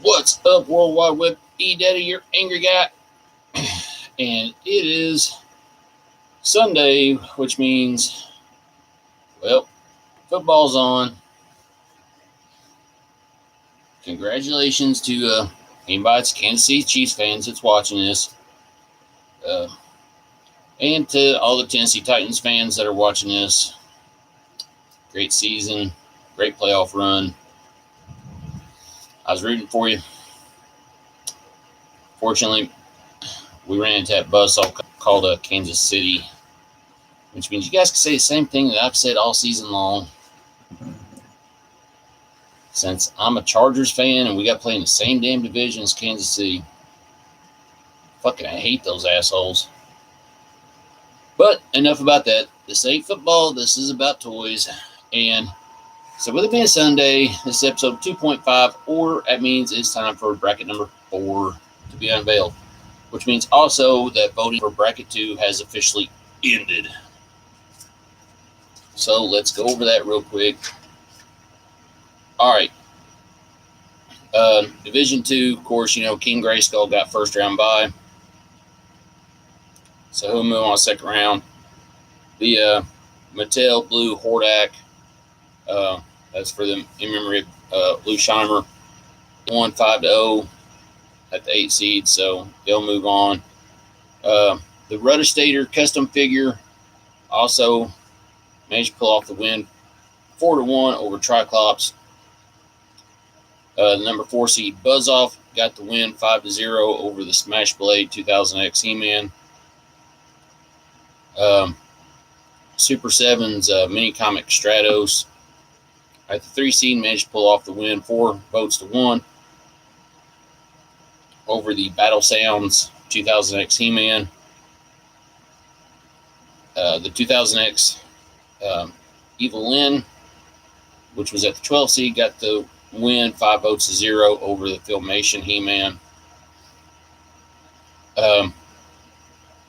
What's up, World Wide Web? E-Daddy, your angry guy. And it is Sunday, which means, well, football's on. Congratulations to anybody that's Kansas City Chiefs fans that's watching this. And to all the Tennessee Titans fans that are watching this. Great season, great playoff run. I was rooting for you. Fortunately, we ran into that buzzsaw called Kansas City, which means you guys can say the same thing that I've said all season long. Since I'm a Chargers fan and we got playing the same damn division as Kansas City. Fucking I hate those assholes. But enough about that. This ain't football. This is about toys. And so with it being Sunday, this is episode 2.5, or that means it's time for bracket number 4 to be unveiled. Which means also that voting for bracket 2 has officially ended. So let's go over that real quick. All right. Division 2, of course, King Grayskull got first round bye. So he'll move on second round. The Mattel Blue Hordak, that's for them in memory of Lou Scheimer, won 5-0 at the 8 seed, so they'll move on. The Rudderstater custom figure also managed to pull off the win 4-1 over Triclops. The number 4 seed Buzzoff got the win 5-0 over the Smash Blade 2000X He-Man. Super 7's mini comic Stratos at the 3 seed managed to pull off the win 4-1 over the Battle Sounds 2000X He-Man. The 2000X Evil Lyn, which was at the 12 seed, got the win 5-0 over the Filmation He-Man.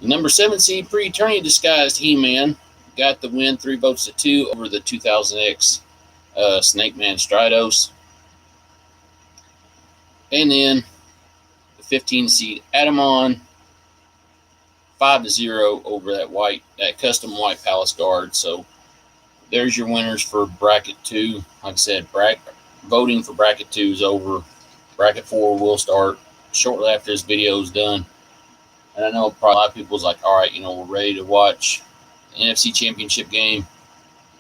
Number 7 seed Pre-Eternity Disguised He-Man got the win 3-2 over the 2000X Snake Man Stratos. And then the 15 seed Atomon 5-0 over that custom white Palace Guard. So there's your winners for bracket 2. Like I said, voting for bracket 2 is over. Bracket 4 will start shortly after this video is done. And I know probably a lot of people's like, all right, we're ready to watch the NFC Championship game.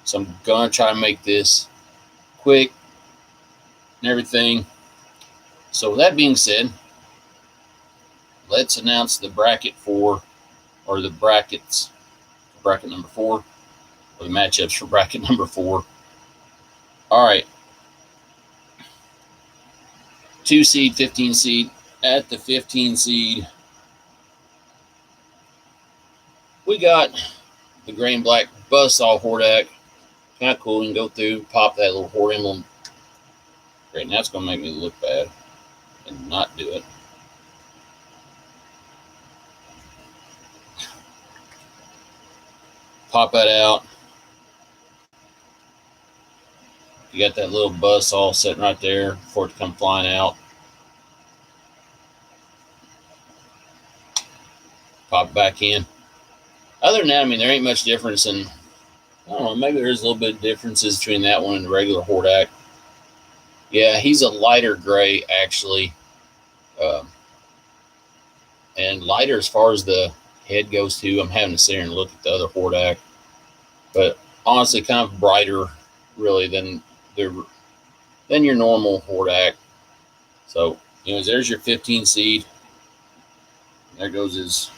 So I'm going to try to make this quick and everything. So with that being said, let's announce the bracket 4, or the brackets for bracket number 4, or the matchups for bracket number 4. All right. 2 seed, 15 seed. At the 15 seed, we got the gray and black Buzzsaw Hordak. Kind of cool. You can go through, pop that little Horde emblem. Great. Now it's going to make me look bad and not do it. Pop that out. You got that little buzzsaw sitting right there for it to come flying out. Pop it back in. Other than that, there ain't much difference in, I don't know, maybe there's a little bit of differences between that one and the regular Hordak. Yeah, he's a lighter gray, actually. And lighter as far as the head goes, too. I'm having to sit here and look at the other Hordak. But honestly, kind of brighter, really, than your normal Hordak. So, there's your 15 seed. There goes his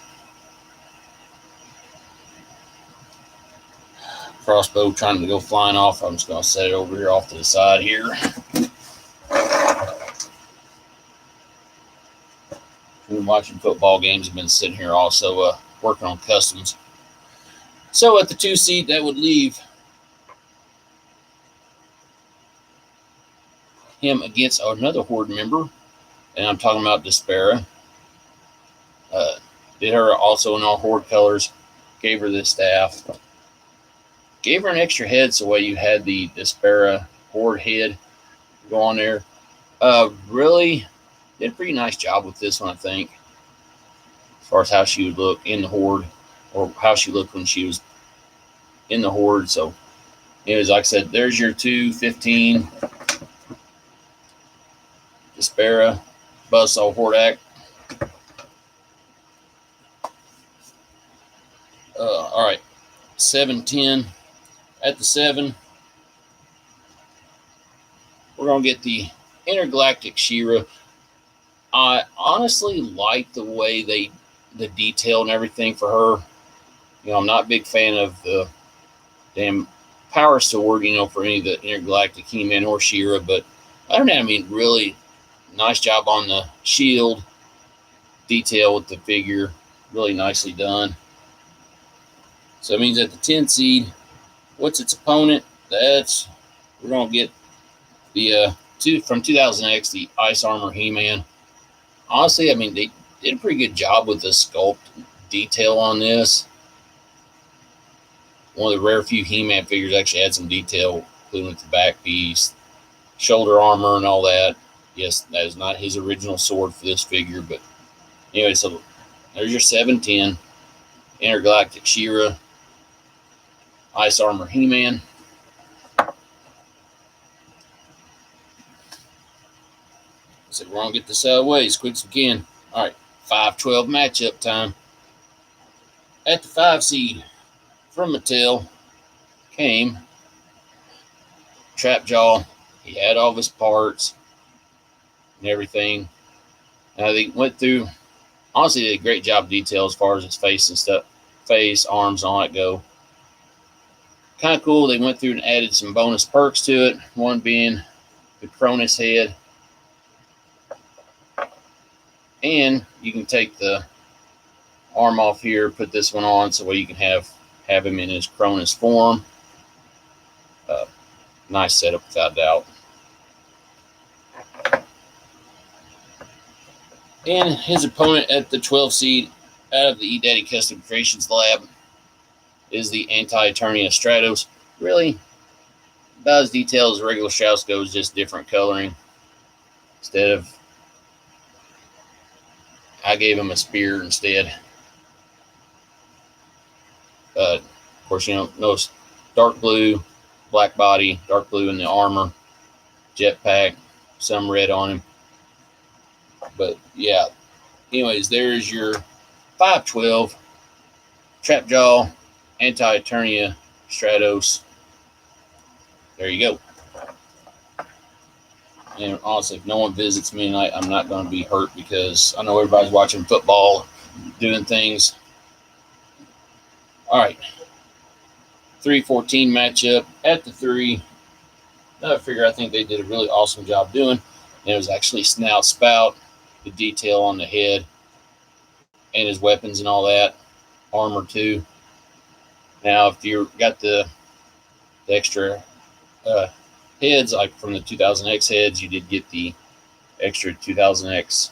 crossbow trying to go flying off. I'm just going to set it over here off to the side here. Been watching football games. I've been sitting here also working on customs. So at the 2 seed, that would leave him against another Horde member, and I'm talking about Despera. Did her also in all Horde colors. Gave her this staff. Gave her an extra head, so while you had the Despera horde head go on there. Really did a pretty nice job with this one, I think, as far as how she would look in the horde, or how she looked when she was in the horde. So, anyways, like I said, there's your 215 Despera Buzzsaw Hordak. All right, 710. At the 7, we're going to get the Intergalactic She-Ra. I honestly like the way the detail and everything for her. You know, I'm not a big fan of the damn power sword, you know, for any of the Intergalactic He-Man or She-Ra, but other than that, I mean, really nice job on the shield detail with the figure. Really nicely done. So it means at the 10 seed, what's its opponent? We're going to get the from 2000X, the Ice Armor He-Man. Honestly, I mean, they did a pretty good job with the sculpt detail on this. One of the rare few He-Man figures actually had some detail, including with the back piece, shoulder armor, and all that. Yes, that is not his original sword for this figure, but anyway, so there's your 710 Intergalactic She-Ra, Ice Armor He-Man. So we're going to get this out of the way as quick as we can. All right, 5-12 matchup time. At the 5 seed, from Mattel, came Trapjaw. He had all of his parts and everything. They went through, honestly, did a great job of detail as far as his face and stuff, face, arms, and all that go. Kind of cool. They went through and added some bonus perks to it. One being the Cronus head. And you can take the arm off here, put this one on, so you can have him in his Cronus form. Nice setup, without doubt. And his opponent at the 12 seed out of the eDaddy Custom Creations Lab is the Anti-Eternia Stratos. Really, about as detailed as regular Strauss goes, just different coloring. Instead of, I gave him a spear instead. Of course, you know, notice dark blue, black body, dark blue in the armor, jetpack, some red on him. But yeah, anyways, there's your 512 Trapjaw Anti-Eternia Stratos. There you go. And honestly, if no one visits me tonight, I'm not going to be hurt, because I know everybody's watching football, doing things. All right. 3-14 matchup at the 3. Another figure I think they did a really awesome job doing. And it was actually Snout Spout, the detail on the head, and his weapons and all that. Armor too. Now, if you got the extra heads, like from the 2000X heads, you did get the extra 2000X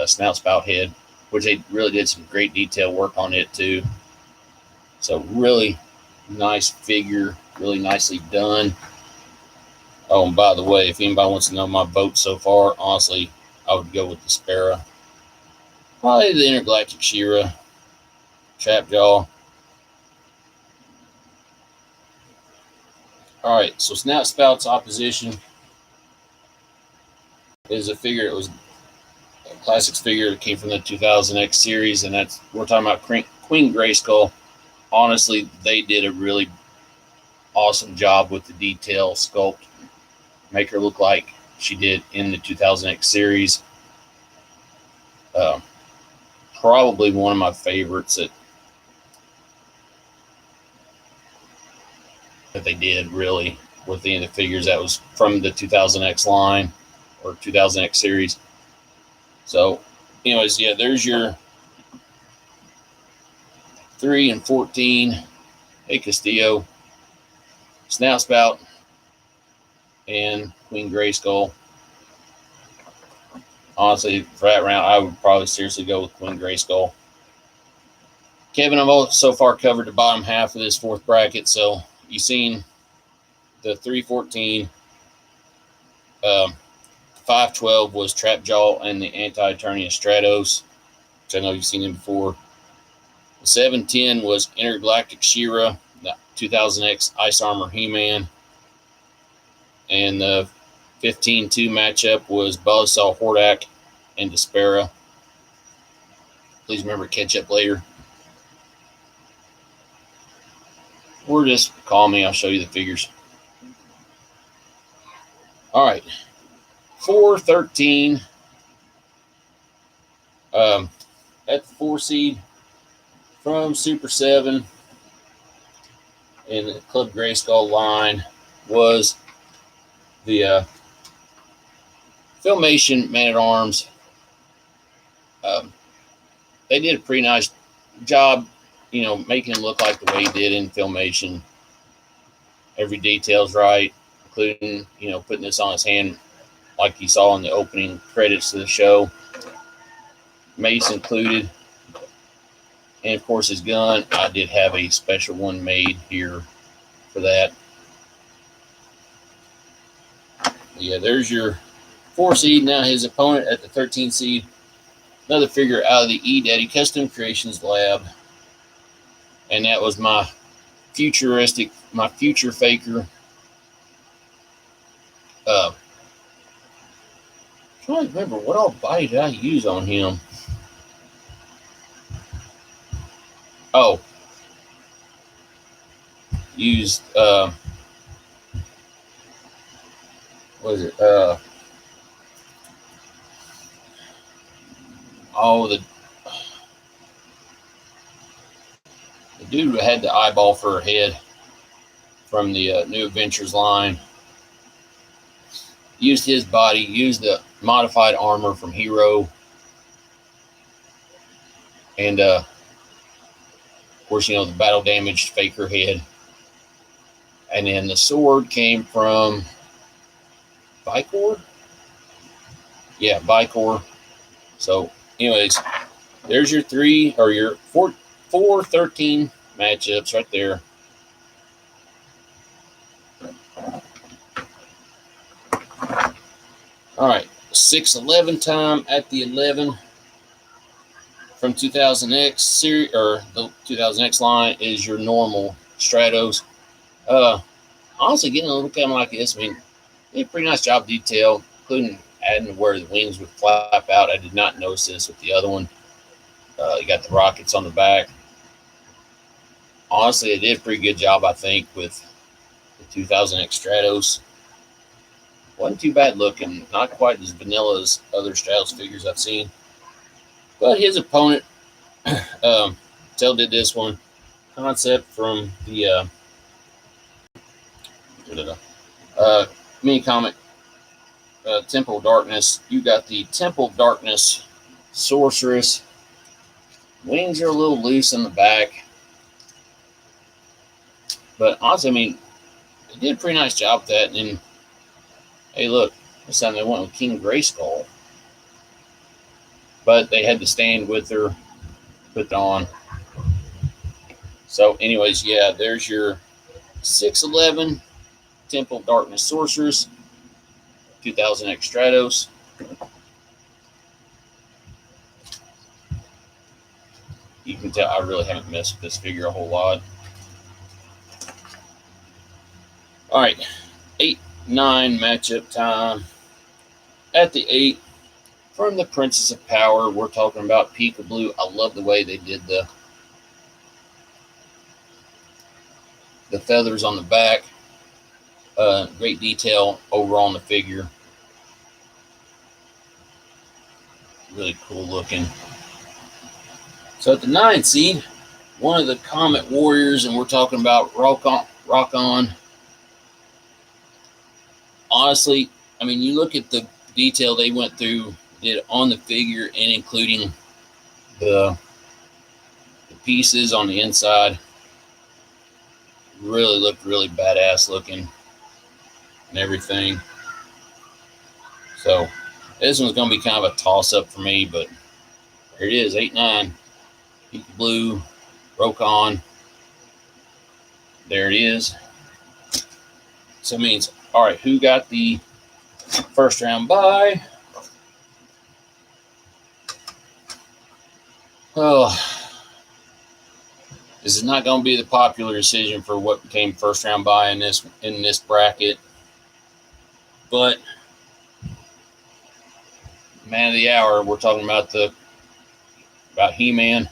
Snout Spout head, which they really did some great detail work on it too. So really nice figure, really nicely done. Oh, and by the way, if anybody wants to know my vote so far, honestly, I would go with the Despera. Probably the Intergalactic She-Ra, Trapjaw. All right, so Snout Spout's opposition is a figure. It was a Classics figure that came from the 2000X series, and we're talking about Queen Grayskull. Honestly, they did a really awesome job with the detail sculpt. Make her look like she did in the 2000X series. Probably one of my favorites that they did, really, with any of the figures that was from the 2000X line or 2000X series. So, anyways, yeah, there's your 3-14. Hey, Castillo, Snout Spout, and Queen Grayskull. Honestly, for that round, I would probably seriously go with Queen Grayskull. Kevin, I've so far covered the bottom half of this fourth bracket, so you've seen the 314. 512 was Trapjaw and the Anti-Eternia Stratos, which I know you've seen him before. The 710 was Intergalactic She-Ra, the 2000X Ice Armor He-Man. And the 15-2 matchup was Buzzsaw Hordak and Despera. Please remember to catch up later. Or just call me, I'll show you the figures. All right. 413. At the 4 seed from Super 7 in the Club Grayskull line was the Filmation Man-at-Arms. They did a pretty nice job, making him look like the way he did in Filmation. Every detail's right, including, putting this on his hand like you saw in the opening credits to the show. Mace included. And, of course, his gun. I did have a special one made here for that. Yeah, there's your 4 seed. Now his opponent at the 13 seed. Another figure out of the E-Daddy Custom Creations Lab. And that was my future faker. Trying to remember what all body did I use on him. Oh, used what is it? The dude who had the eyeball for a head from the New Adventures line. Used his body, used the modified armor from Hero. And, of course, the battle damaged Faker head. And then the sword came from Vicor? Yeah, Vicor. So, anyways, there's your 4-13 matchups right there. All right, 6-11 time at the 11 from 2000X series, or the 2000X line, is your normal Stratos. Honestly, getting a little kind of like this, they did a pretty nice job of detail, including adding where the wings would flap out. I did not notice this with the other one. You got the rockets on the back. Honestly, they did a pretty good job, I think, with the 2000X Stratos. Wasn't too bad looking. Not quite as vanilla as other Stratos figures I've seen. But his opponent, Tell did this one. Concept from the mini comic Temple of Darkness. You got the Temple of Darkness Sorceress. Wings are a little loose in the back. But honestly, they did a pretty nice job with that. And then, hey, look, this time they went with King Grayskull. But they had to stand with her, put it on. So, anyways, yeah, there's your 6-11 Temple of Darkness Sorceress, 2000X Stratos. You can tell I really haven't messed with this figure a whole lot. All right, 8-9 matchup time. At the 8, from the Princess of Power, we're talking about Pika Blue. I love the way they did the feathers on the back. Great detail over on the figure. Really cool looking. So at the 9 seed, one of the Comet Warriors, and we're talking about Rock On. Honestly, you look at the detail they went through, did on the figure, and including the pieces on the inside. Really looked really badass looking and everything. So this one's going to be kind of a toss-up for me, but here it is, 8-9. Pika Blue, Rock On. There it is. So it means, all right, who got the first round bye? Oh, this is not going to be the popular decision for what became first round bye in this bracket, but man of the hour, we're talking about He-Man.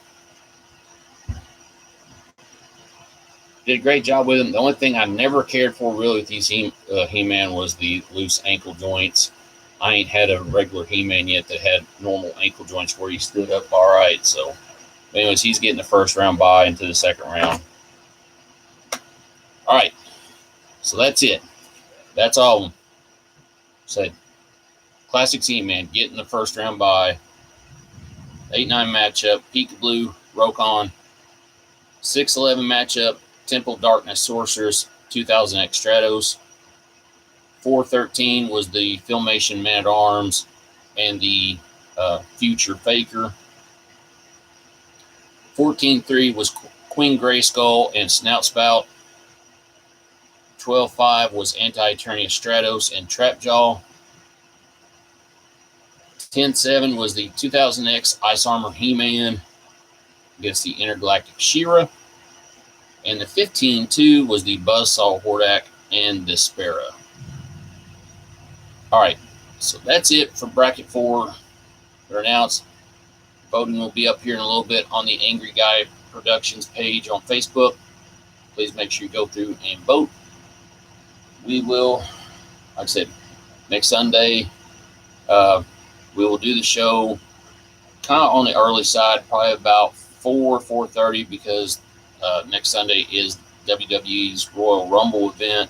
Did a great job with him. The only thing I never cared for really with these He-Man was the loose ankle joints. I ain't had a regular He-Man yet that had normal ankle joints where he stood up all right. So, anyways, he's getting the first round bye into the second round. All right. So that's it. That's all of them. Said Classic He-Man getting the first round bye. 8-9 matchup. Peekaboo, Rokon. 6-11 matchup. Temple Darkness Sorceress, 2000X Stratos. 4-13 was the Filmation Man at Arms and the Future Faker. 14-3 was Queen Grayskull and Snout Spout. 12-5 was Anti-Eternia Stratos and Trapjaw. 10-7 was the 2000X Ice Armor He-Man against the Intergalactic She-Ra. And the 15-2 was the Buzzsaw Hordak and the Sparrow. All right, so that's it for Bracket 4. They're announced. Voting will be up here in a little bit on the Angry Guy Productions page on Facebook. Please make sure you go through and vote. We will, like I said, next Sunday, we will do the show kind of on the early side, probably about 4:30, because next Sunday is WWE's Royal Rumble event.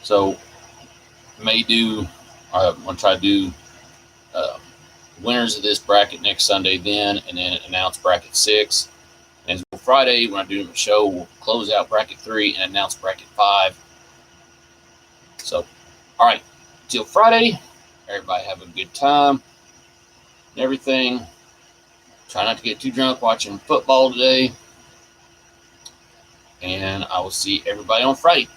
So I'm going to try to do winners of this bracket next Sunday then, and then announce bracket 6. And so Friday, when I do the show, we'll close out bracket 3 and announce bracket 5. So, all right, till Friday, everybody have a good time and everything. Try not to get too drunk watching football today. And I will see everybody on Friday.